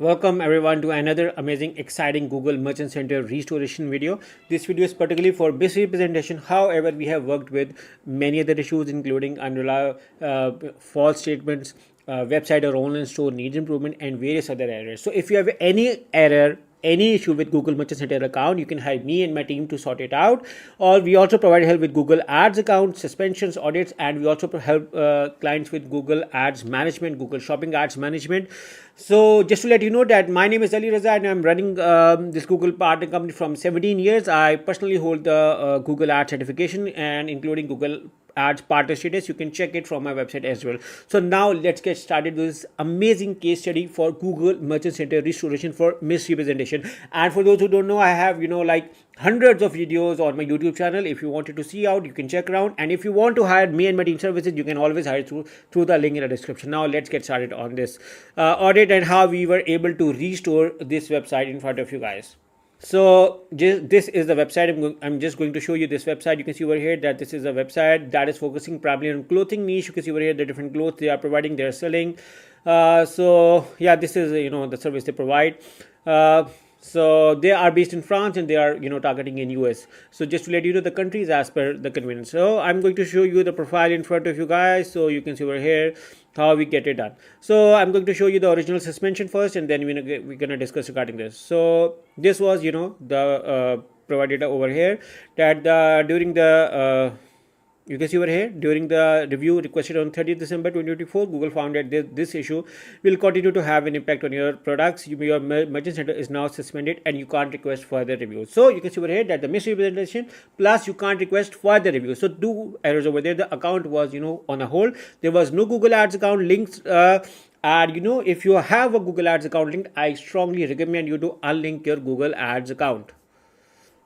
Welcome everyone to another amazing, exciting Google Merchant Center restoration video. This video is particularly for misrepresentation. However, we have worked with many other issues, including unreliable, false statements, website or online store needs improvement, and various other errors. So, if you have any error, any issue with Google Merchant Center account, you can hire me and my team to sort it out. Or we also provide help with Google Ads account, suspensions, audits, and we also help clients with Google Ads management, Google Shopping Ads management. So just to let you know that my name is Ali Raza and I'm running this Google partner company from 17 years. I personally hold the Google Ads certification and including Google Ads partner status. You can check it from my website as well. So now let's get started with this amazing case study for Google Merchant Center restoration for misrepresentation. And for those who don't know, I have like hundreds of videos on my YouTube channel. If you wanted to see out, you can check around. And if you want to hire me and my team services, you can always hire through the link in the description. Now let's get started on this audit and how we were able to restore this website in front of you guys. So this is the website. I'm just going to show you this website. You can see over here that this is a website that is focusing primarily on clothing niche. You can see over here the different clothes they are providing, they're selling. So yeah, this is the service they provide. So they are based in France and they are targeting in US. So just to let you know the countries as per the convenience. So I'm going to show you the profile in front of you guys. So you can see over here how we get it done. So I'm going to show you the original suspension first, and then we're gonna discuss regarding this. So this was the provided over here that during the you can see over here during the review requested on 30th December 2024, Google found that this issue will continue to have an impact on your products. Your merchant center is now suspended and you can't request further reviews. So you can see over here that the misrepresentation plus you can't request further reviews. So two errors over there. The account was on a hold. There was no Google Ads account links. And if you have a Google Ads account linked, I strongly recommend you to unlink your Google Ads account.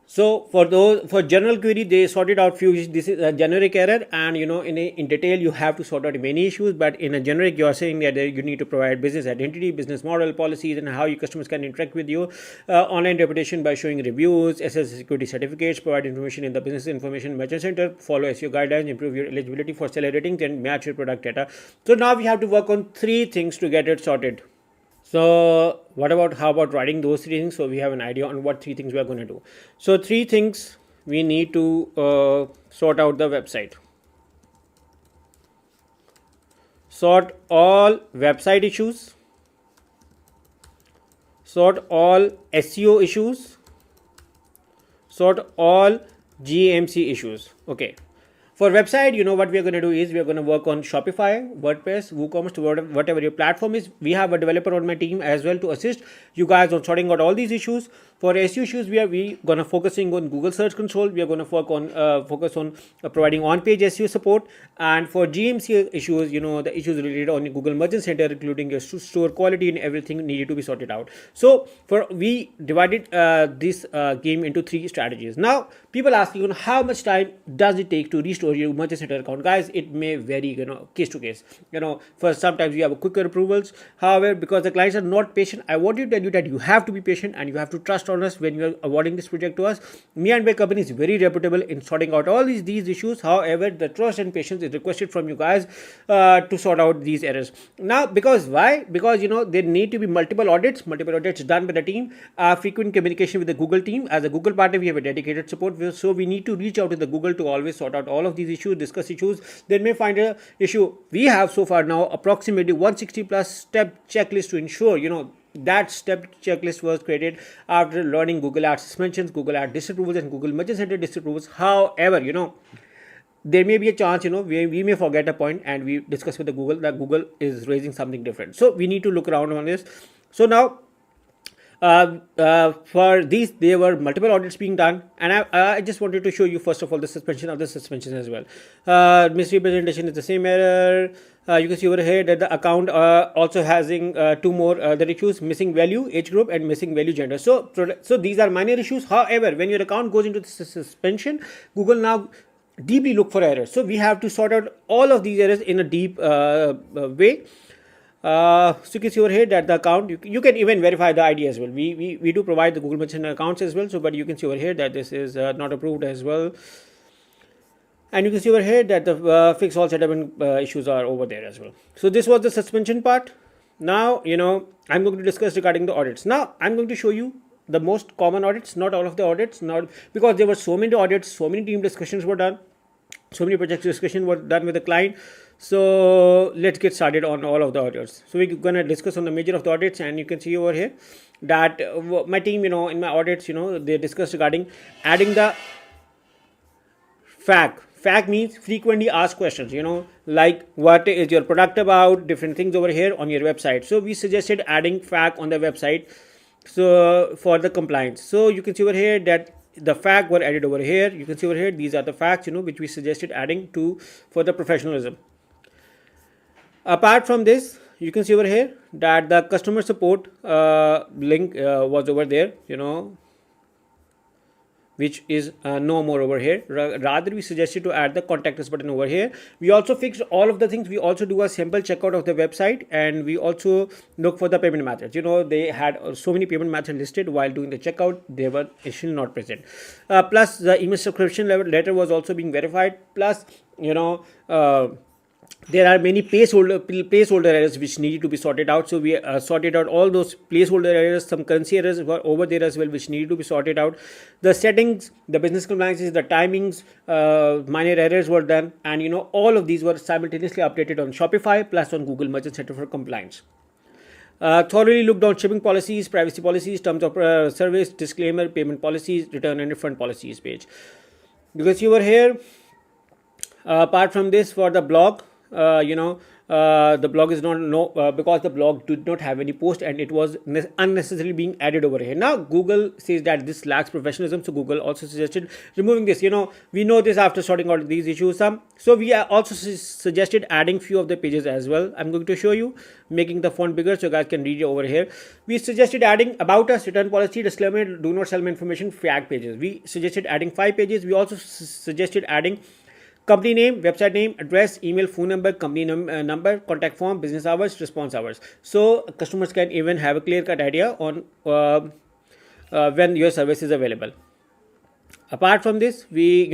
So for general query, they sorted out few issues. This is a generic error, and in detail you have to sort out many issues. But in a generic, you are saying that you need to provide business identity, business model, policies, and how your customers can interact with you. Online reputation by showing reviews, SS security certificates, provide information in the business information merchant center, follow SEO guidelines, improve your eligibility for seller ratings, and match your product data. So now we have to work on three things to get it sorted. So how about writing those three things so we have an idea on what three things we are going to do. So three things we need to sort out the website. Sort all website issues. Sort all SEO issues. Sort all GMC issues. Okay. For website, what we are going to do is we are going to work on Shopify, WordPress, WooCommerce, whatever your platform is. We have a developer on my team as well to assist you guys on sorting out all these issues. For SEO issues, we going to focusing on Google Search Console. We are going to focus on providing on-page SEO support. And for GMC issues, the issues related on Google Merchant Center, including your store quality and everything needed to be sorted out. So we divided this game into three strategies. Now, people ask you, how much time does it take to restore your merchant center account? Guys, it may vary case to case. For sometimes you have quicker approvals. However, because the clients are not patient, I want to tell you that you have to be patient and you have to trust on us when you are awarding this project to us. Me and my company is very reputable in sorting out all these issues. However, the trust and patience is requested from you guys to sort out these errors. Now, why? Because there need to be multiple audits done by the team, frequent communication with the Google team. As a Google partner, we have a dedicated support, so we need to reach out to the Google to always sort out all of these issues, discuss issues. They may find a issue. We have so far now approximately 160 plus step checklist to ensure that step checklist was created after learning Google Ads suspensions, Google Ads disapprovals, and Google Merchant Center disapprovals. However, there may be a chance, we may forget a point, and we discuss with the Google that Google is raising something different. So we need to look around on this. So now, for these, there were multiple audits being done, and I just wanted to show you first of all the suspension of the suspension as well. Misrepresentation is the same error. You can see over here that the account also having two more other issues: missing value, age group, and missing value, gender. So these are minor issues. However, when your account goes into the suspension, Google now deeply look for errors. So we have to sort out all of these errors in a deep way. So you can see over here that the account, you can even verify the ID as well. We do provide the Google Merchant accounts as well. So, but you can see over here that this is not approved as well. And you can see over here that the fix all setup issues are over there as well. So this was the suspension part. Now, I'm going to discuss regarding the audits. Now, I'm going to show you the most common audits, not all of the audits, not because there were so many audits, so many team discussions were done, so many project discussion were done with the client. So let's get started on all of the audits. So we're going to discuss on the major of the audits, and you can see over here that my team, in my audits, they discussed regarding adding the FAQ. FAQ means frequently asked questions, like what is your product about, different things over here on your website. So we suggested adding FAQ on the website, so for the compliance. So you can see over here that the FAQ were added over here. You can see over here, these are the facts, which we suggested adding to for the professionalism. Apart from this, you can see over here that the customer support link was over there, which is no more over here. Rather, we suggested to add the contact us button over here. We also fixed all of the things. We also do a simple checkout of the website, and we also look for the payment methods. They had so many payment methods listed while doing the checkout. They were still not present. Plus, the email subscription letter was also being verified. Plus, there are many placeholder errors which needed to be sorted out. So we sorted out all those placeholder errors. Some currency errors were over there as well, which needed to be sorted out. The settings, the business compliances, the timings, minor errors were done, and all of these were simultaneously updated on Shopify plus on Google Merchant Center for compliance. Thoroughly looked on shipping policies, privacy policies, terms of service, disclaimer, payment policies, return and refund policies page. Because you were here, apart from this, for the blog, the blog is not because the blog did not have any post, and it was unnecessarily being added over here. Now Google says that this lacks professionalism, so Google also suggested removing this. We know this after sorting out these issues. So we also suggested adding few of the pages as well. I'm going to show you, making the font bigger so you guys can read it over here. We suggested adding about us, return policy, disclaimer, do not sell my information, FAQ pages. We suggested adding 5 pages. We also suggested adding company name, website name, address, email, phone number, company number, contact form, business hours, response hours. So customers can even have a clear-cut idea on when your service is available. Apart from this, we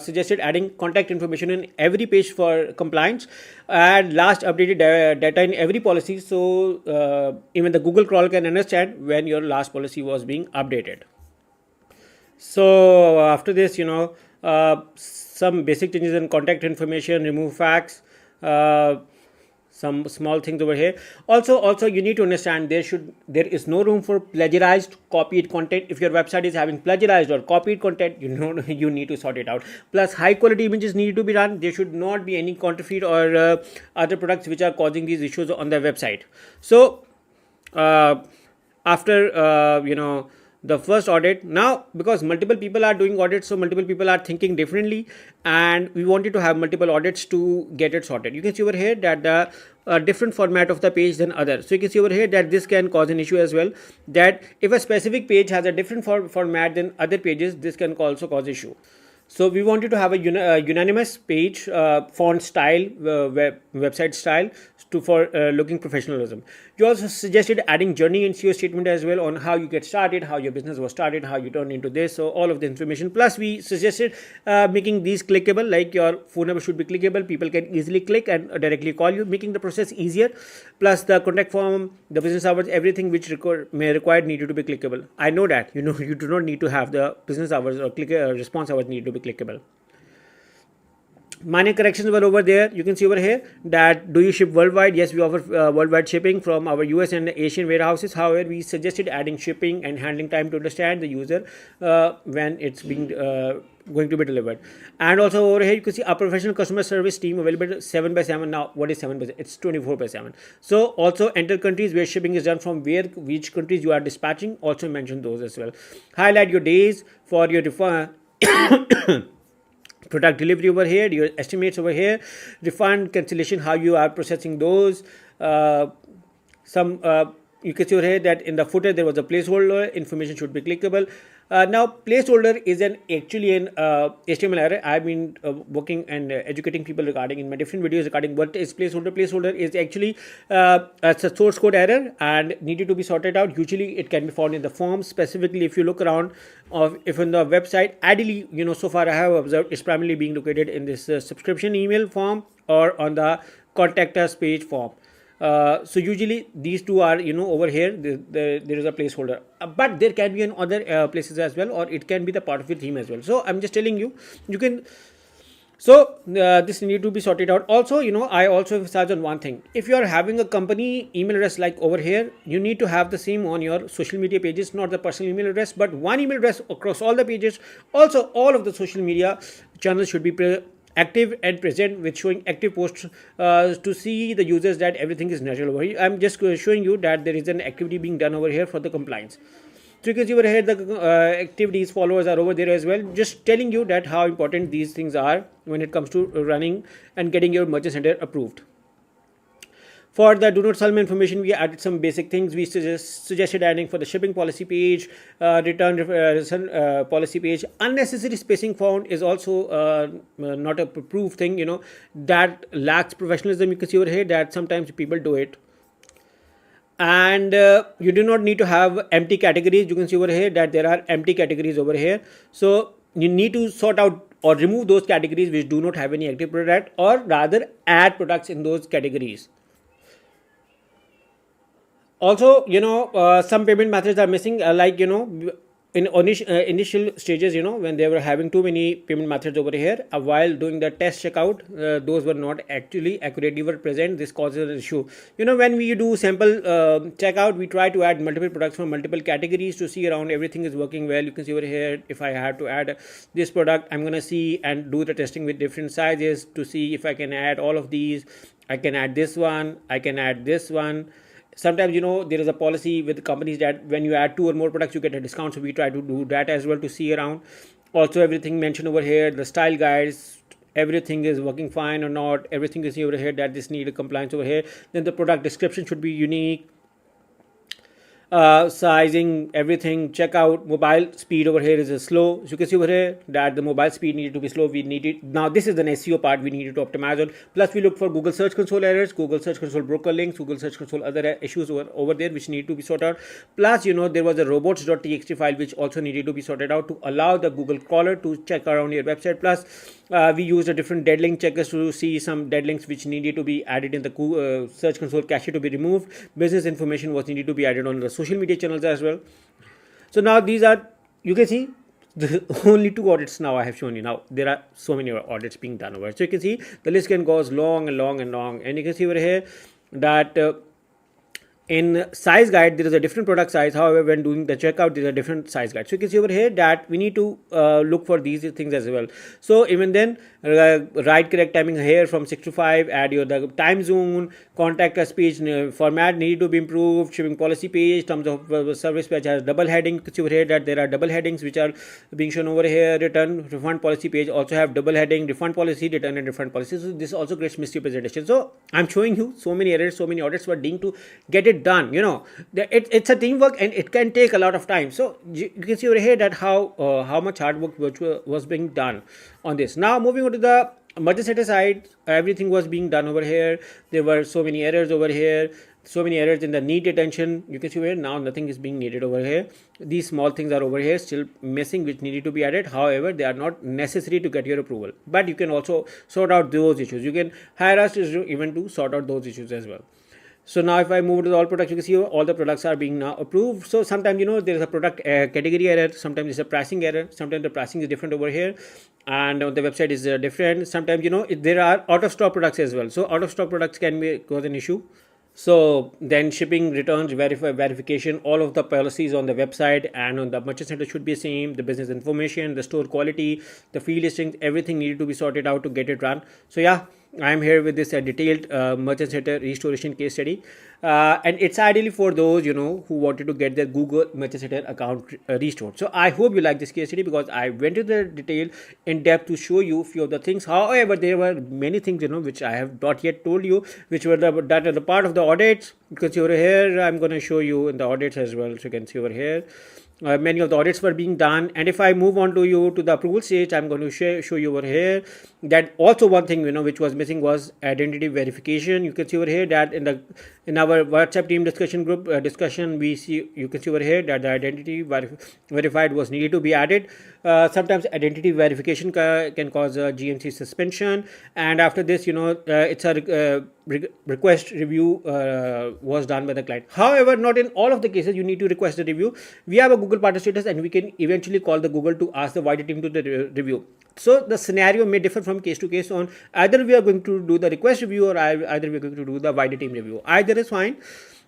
suggested adding contact information in every page for compliance, and last updated data in every policy, so even the Google crawl can understand when your last policy was being updated. So after this, some basic changes in contact information, remove facts, some small things over here. Also you need to understand there is no room for plagiarized, copied content. If your website is having plagiarized or copied content, you need to sort it out. Plus, high quality images need to be done. There should not be any counterfeit or other products which are causing these issues on the website. So after the first audit, now because multiple people are doing audits, so multiple people are thinking differently, and we wanted to have multiple audits to get it sorted. You can see over here that the different format of the page than others. So you can see over here that this can cause an issue as well, that if a specific page has a different format than other pages, this can also cause issue. So we wanted to have a unanimous page, font style, website style for looking professionalism. You also suggested adding journey and SEO statement as well on how you get started, how your business was started, how you turned into this. So all of the information. Plus we suggested making these clickable, like your phone number should be clickable. People can easily click and directly call you, making the process easier. Plus the contact form, the business hours, everything which may require needed to be clickable. I know that you do not need to have the business hours or response hours need to be clickable. Minor corrections were over there. You can see over here that do you ship worldwide? Yes, we offer worldwide shipping from our US and Asian warehouses. However, we suggested adding shipping and handling time to understand the user when it's being going to be delivered. And also over here you can see a professional customer service team available 7/7. Now what is 7/7? It's 24/7. So also enter countries where shipping is done from, which countries you are dispatching. Also mention those as well. Highlight your days for your product delivery over here, your estimates over here, refund, cancellation, how you are processing those. You can see over here that in the footer there was a placeholder, information should be clickable. Now placeholder is actually an HTML error. I've been working and educating people regarding in my different videos regarding what is placeholder. Placeholder is actually a source code error and needed to be sorted out. Usually it can be found in the form. Specifically, if you look around, if in the website, ideally, so far I have observed it's primarily being located in this subscription email form or on the contact us page form. So usually these two are, over here there is a placeholder, but there can be in other places as well, or it can be the part of your theme as well. So I'm just telling you, you can. So this need to be sorted out. Also, I also emphasize on one thing. If you are having a company email address like over here, you need to have the same on your social media pages, not the personal email address, but one email address across all the pages. Also, all of the social media channels should be active and present with showing active posts to see the users that everything is natural over here. I'm just showing you that there is an activity being done over here for the compliance. So you can see over here the activities followers are over there as well, just telling you that how important these things are when it comes to running and getting your merchant center approved. For the do not sell me information, we added some basic things. We suggested adding for the shipping policy page, return policy page. Unnecessary spacing found is also not a proof thing, that lacks professionalism. You can see over here that sometimes people do it. And you do not need to have empty categories. You can see over here that there are empty categories over here. So you need to sort out or remove those categories which do not have any active product, or rather add products in those categories. Also, some payment methods are missing, like, in initial stages, when they were having too many payment methods over here, while doing the test checkout, those were not actually accurately were present. This causes an issue. When we do sample checkout, we try to add multiple products from multiple categories to see around everything is working well. You can see over here, if I had to add this product, I'm going to see and do the testing with different sizes to see if I can add all of these. I can add this one, I can add this one. Sometimes, there is a policy with companies that when you add 2 or more products, you get a discount. So we try to do that as well to see around. Also, everything mentioned over here, the style guides, everything is working fine or not. Everything is over here that this need a compliance over here. Then the product description should be unique. Sizing, everything, checkout, mobile speed over here is slow. So you can see over here that the mobile speed needed to be slow. We needed, now this is an SEO part we needed to optimize on. Plus we look for Google Search Console errors, Google Search Console broker links, Google Search Console other issues over there which need to be sorted out. Plus, there was a robots.txt file which also needed to be sorted out to allow the Google crawler to check around your website. Plus, we used a different dead link checkers to see some dead links which needed to be added in the Search Console cache to be removed. Business information was needed to be added on the social media channels as well. So now these are, you can see, the only 2 audits now I have shown you. Now there are so many audits being done over. So you can see the list can go long and long and long, and you can see over here that in size guide there is a different product size. However, when doing the checkout, there is a different size guide. So you can see over here that we need to look for these things as well. So even then, write correct timing here from 6 to 5, add your the time zone, contact us page format need to be improved, shipping policy page, terms of service page has double heading. You can see over here that there are double headings which are being shown over here. Return refund policy page also have double heading, refund policy, return and refund policy. So this also creates misrepresentation. So I'm showing you so many errors, so many audits were doing to get it done. It's a teamwork and it can take a lot of time. So you can see over here that how much hard work was being done on this. Now moving on to the merchant center side, everything was being done over here. There were so many errors over here, so many errors in the need detention. You can see where now nothing is being needed over here. These small things are over here still missing which needed to be added. However, they are not necessary to get your approval, but you can also sort out those issues. You can hire us even to sort out those issues as well. So now if I move to the all products, you can see all the products are being now approved. So sometimes, there is a product category error. Sometimes it's a pricing error. Sometimes the pricing is different over here. And on the website is different. Sometimes, there are out of stock products as well. So out of stock products can cause an issue. So then shipping, returns, verification, all of the policies on the website and on the merchant center should be same. The business information, the store quality, the field listings, everything needed to be sorted out to get it run. So yeah, I'm here with this detailed merchant center restoration case study. And it's ideally for those, who wanted to get their Google merchant center account restored. So I hope you like this case study because I went into the detail in depth to show you a few of the things. However, there were many things, which I have not yet told you, which were that are the part of the audits. You can see over here, I'm going to show you in the audits as well. So you can see over here. Many of the audits were being done, and if I move on to the approval stage, I'm going to show you over here that also one thing which was missing was identity verification. You can see over here that in our WhatsApp team discussion group discussion, you can see over here that the identity verified was needed to be added. Sometimes identity verification can cause a GMC suspension, and after this, it's a request review was done by the client. However, not in all of the cases you need to request the review. We have a Google partner status, and we can eventually call the Google to ask the wider team to the review. So the scenario may differ from case to case on either we are going to do the request review or either we are going to do the wider team review. Either is fine.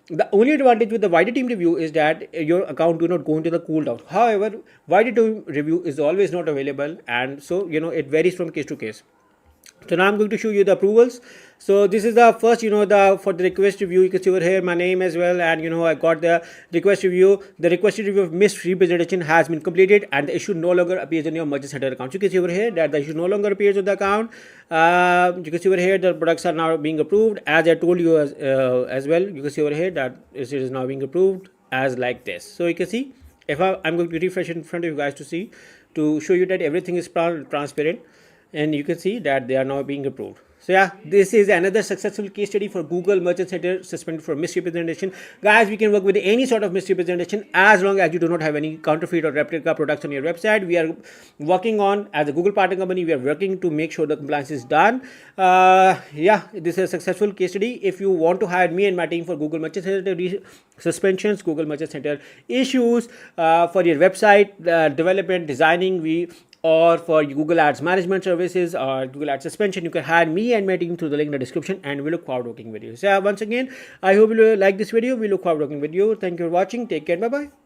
The only advantage with the wider team review is that your account do not go into the cooldown. However, wider team review is always not available, and so it varies from case to case. So now I'm going to show you the approvals. So this is the first, for the request review, you can see over here my name as well, and I got the request review. The requested review of misrepresentation has been completed, and the issue no longer appears in your merchant center account. You can see over here that the issue no longer appears on the account. You can see over here the products are now being approved, as I told you as well. You can see over here that it is now being approved as like this. So you can see if I'm going to refresh in front of you guys to show you that everything is transparent. And you can see that they are now being approved. So yeah, this is another successful case study for Google Merchant Center suspended for misrepresentation. Guys, we can work with any sort of misrepresentation as long as you do not have any counterfeit or replica products on your website. We are working on, as a Google partner company, we are working to make sure the compliance is done. Yeah, this is a successful case study. If you want to hire me and my team for Google Merchant Center suspensions, Google Merchant Center issues, for your website development, designing, or for Google Ads management services or Google Ads suspension, you can hire me and my team through the link in the description, and we look forward to working with you. So once again, I hope you like this video. We look forward to working with you. Thank you for watching. Take care. Bye bye.